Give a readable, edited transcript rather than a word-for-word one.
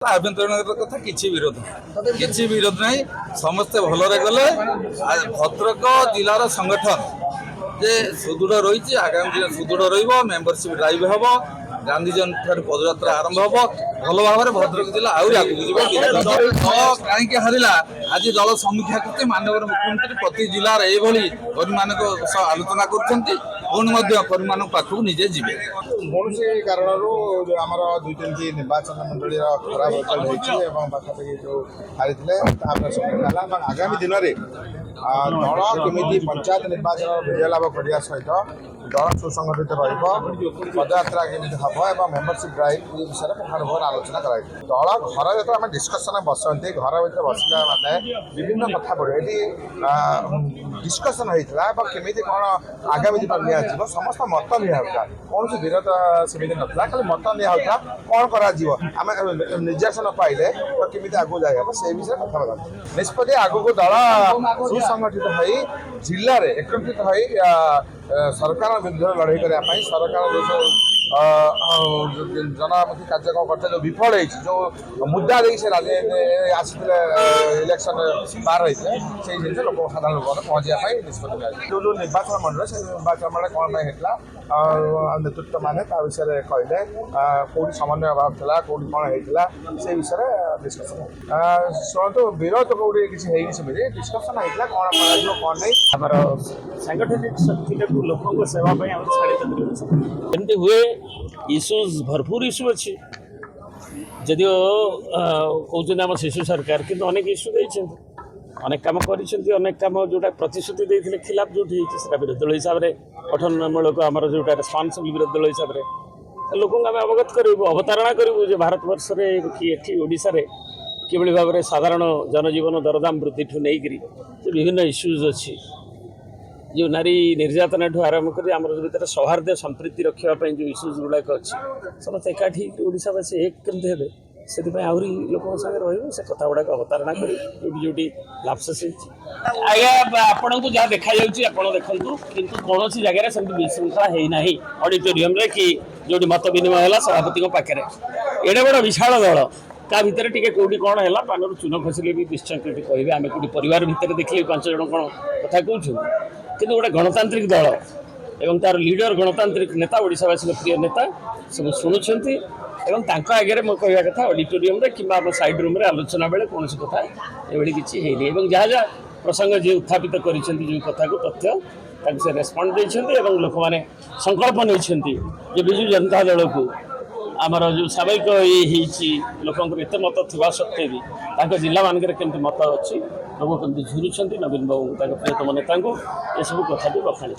आभ्यंतरण कथा किसी विरोध नहीं समस्ते भलरे गले भद्रक जिलार संगठन जे सुदृढ़ रही आगामी दिन सुदृढ़ रेम्बरशिप ड्राइव हम गांधी जयंती पदयात्रा आरंभ हम भल भाव में भद्रक जिला आहरी आगे दल कहीं हारा आज दल समीक्षा करते माननीय मुख्यमंत्री प्रति जिलार यही कर्मी मान आलोचना कर पाखक निजे जी कौन कारण आमर दुई तीन निर्वाचन मंडल खराब रिजल्ट होपाखि जो हारी आगामी दिन में दल केमी पंचायत निर्वाचन विजय लाभ करने सहित दल सुसंगठित रदयात्रा केमी हम और मेम्बरशिप ड्राइव ये विषय में महानुभव आलोचना कर दल घर जो आम डिस्कसन बसती घर भर बसला मैंने विभिन्न कथा पड़े ये डिस्कसन होता केमी कौन आगामी दिन निजी समस्त मत निया कौन विरोध सेमती ना खाली मत निया कौन कर निर्यासन पाइले तो केमी आगे जाए से विषय कथा निष्पत्ति आगक दल सुसंगठित हो जिले में एकत्रित हो सरकार विरुद्ध लड़ाई करने सरकार जो जनमुखी कार्यक्रम करते जो विफल जो मुद्दा दे से आसी इलेक्शन पार होते से जिन लोक साधारण लोक पहुँचाई निष्पत्ति जो निर्वाचन मंडल से निर्वाचन मंडल कौन होता नेतृत्व मैंने विषय कहले कौटी समन्वय अभाव था कौटी कौन होता से विषय डिस्कसन शुणु विरोध कौटी किसी सेमती डिस्कसन होता कौन कौन नहीं सांगठनिक शक्ति लोक सेवा एमती हुए इश्यूज भरपूर इश्यू अच्छी जदिओ कहते आम शिशु सरकार किंतु अनेक इश्यू देते अनेक कम कर कम जोटा प्रतिश्रुति देते खिलाफ जो विरोधी दल हिसाब से गठनमूलक आम जोटा रेस्पन्सिबल विरोधी दल हिसाब से लोक आम अवगत करूँ अवतारणा करूँ जो भारत वर्ष कि ओडिशा किभली भाव में साधारण जनजीवन दरदाम वृद्धि ठूँ नहीं विभिन्न इश्यूज अच्छी जो नारी निर्यातना ठूँ आरंभ कर भर सौहार्द संप्रीति रखापी जो इश्यूज गुड़ाक अच्छी समस्त एकाठी ओडावासी एक केमती हे से आहरी लोक रही से कथा गुड़ाक अवतारणा कर जो लापसेस आज्ञा आपण को जहाँ देखा देखु किंतु कौन जगह से विशृंखला होना ऑडिटोरियम कि जो मत विनिमय है सभापति पाखे एडे बड़ विशाल दल ता भितर टिके कौटी कौन है पानर चून खसिले भी निश्चय कहे आम कौटी परिवार भितर देखिए 5 जन कौन कथा कहूँ कि गोटे गणतांत्रिक दल एवं तार लीडर गणतांत्रिक नेता ओडावासी प्रिय नेता सब शुणुंट एवं आगे मैं कहवा कथा ऑडिटोरियम कि साइड रूम आलोचना बेले कौन कथा ये किसी है जहाँ जहाँ प्रसंग जी उत्थापित कर कथा को तथ्य से रेस्पॉन्ड देते लोक मैंने संकल्प नहीं विजु जनता दल को आमर जो स्वाभाविक ये लोक एत मत था सत्वे भी जिला मानक केमती मत अच्छी लोग कमी झुरुंट नवीन बाबू प्रियतम नेता ये सब कथा भी बखाणी।